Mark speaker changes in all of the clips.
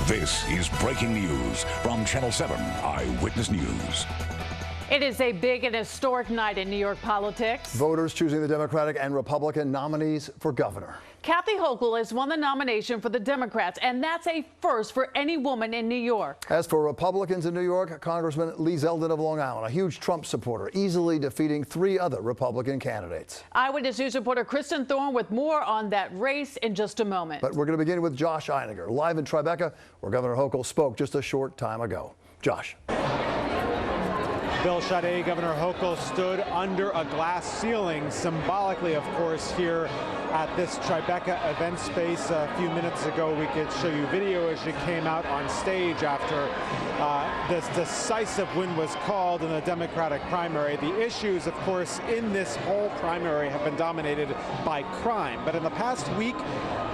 Speaker 1: This is breaking news from Channel 7 Eyewitness News.
Speaker 2: It is a big and historic night in New York politics.
Speaker 3: Voters choosing the Democratic and Republican nominees for governor.
Speaker 2: Kathy Hochul has won the nomination for the Democrats, and that's a first for any woman in New York.
Speaker 3: As for Republicans in New York, Congressman Lee Zeldin of Long Island, a huge Trump supporter, easily defeating 3 other Republican candidates.
Speaker 2: Eyewitness News reporter Kristin Thorne with more on that race in just a moment.
Speaker 3: But we're going to begin with Josh Einiger, live in Tribeca, where Governor Hochul spoke just a short time ago. Josh.
Speaker 4: Bill Sade, Governor Hochul stood under a glass ceiling, symbolically, of course, here at this Tribeca event space. A few minutes ago, we could show you video as she came out on stage after this decisive win was called in the Democratic primary. The issues, of course, in this whole primary have been dominated by crime, but in the past week,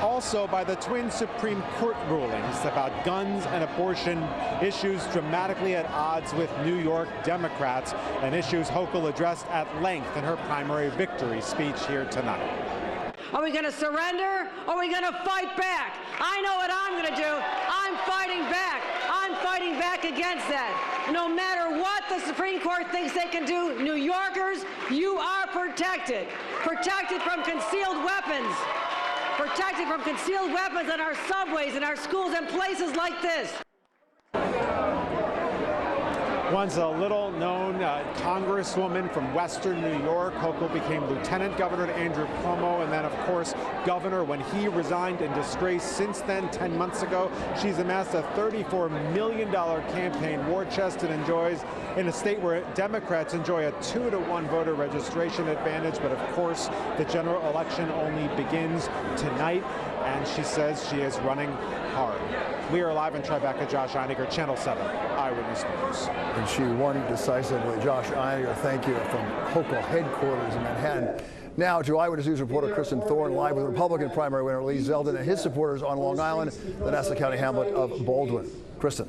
Speaker 4: also by the twin Supreme Court rulings about guns and abortion, issues dramatically at odds with New York Democrats, and issues Hochul addressed at length in her primary victory speech here tonight.
Speaker 5: Are we going to surrender, or are we going to fight back? I know what I'm going to do. I'm fighting back. I'm fighting back against that. No matter what the Supreme Court thinks they can do, New Yorkers, you are protected. Protected from concealed weapons. Protected from concealed weapons in our subways, in our schools, and places like this.
Speaker 4: Once a little-known congresswoman from Western New York, Hochul became lieutenant governor to Andrew Cuomo, and then, of course, governor when he resigned in disgrace. Since then, 10 months ago, she's amassed a $34 million campaign war chest and enjoys, in a state where Democrats enjoy a 2-to-1 voter registration advantage. But, of course, the general election only begins tonight, and she says she is running hard. We are live in Tribeca. Josh Einiger, Channel 7 Eyewitness News.
Speaker 3: And she won decisively. Josh Einiger, thank you, from Hochul headquarters in Manhattan. Now to Eyewitness News reporter Kristin Thorne, live with Republican primary winner Lee Zeldin and his supporters on Long Island, the Nassau County hamlet of Baldwin. Kristin.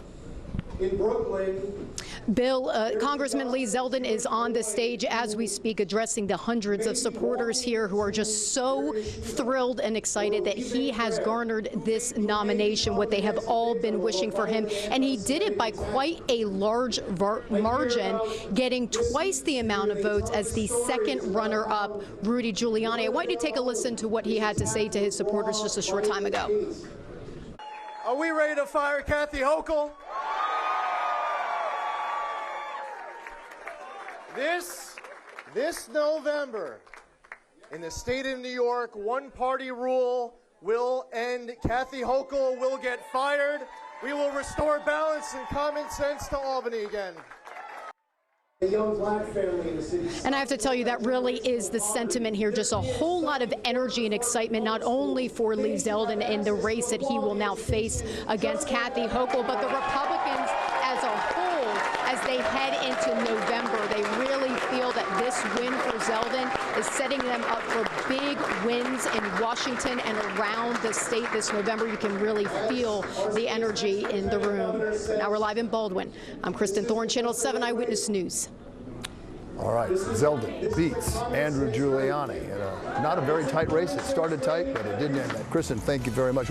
Speaker 6: In Brooklyn.
Speaker 7: Bill, Congressman Lee Zeldin is on the stage as we speak, addressing the hundreds of supporters here who are just so thrilled and excited that he has garnered this nomination, what they have all been wishing for him. And he did it by quite a large margin, getting twice the amount of votes as the second runner-up, Rudy Giuliani. I want you to take a listen to what he had to say to his supporters just a short time ago.
Speaker 6: Are we ready to fire Kathy Hochul? This November, in the state of New York, one-party rule will end. Kathy Hochul will get fired. We will restore balance and common sense to Albany again. A young black family in the city.
Speaker 7: And I have to tell you, that really is the sentiment here. Just a whole lot of energy and excitement, not only for Lee Zeldin in the race that he will now face against Kathy Hochul, but the Republicans as a whole, as they head into November. They really feel that this win for Zeldin is setting them up for big wins in Washington and around the state this November. You can really feel the energy in the room. Now we're live in Baldwin. I'm Kristin Thorne, Channel 7 Eyewitness News.
Speaker 3: All right, Zeldin beats Andrew Giuliani in not a very tight race. It started tight, but it didn't end. Kristin, thank you very much.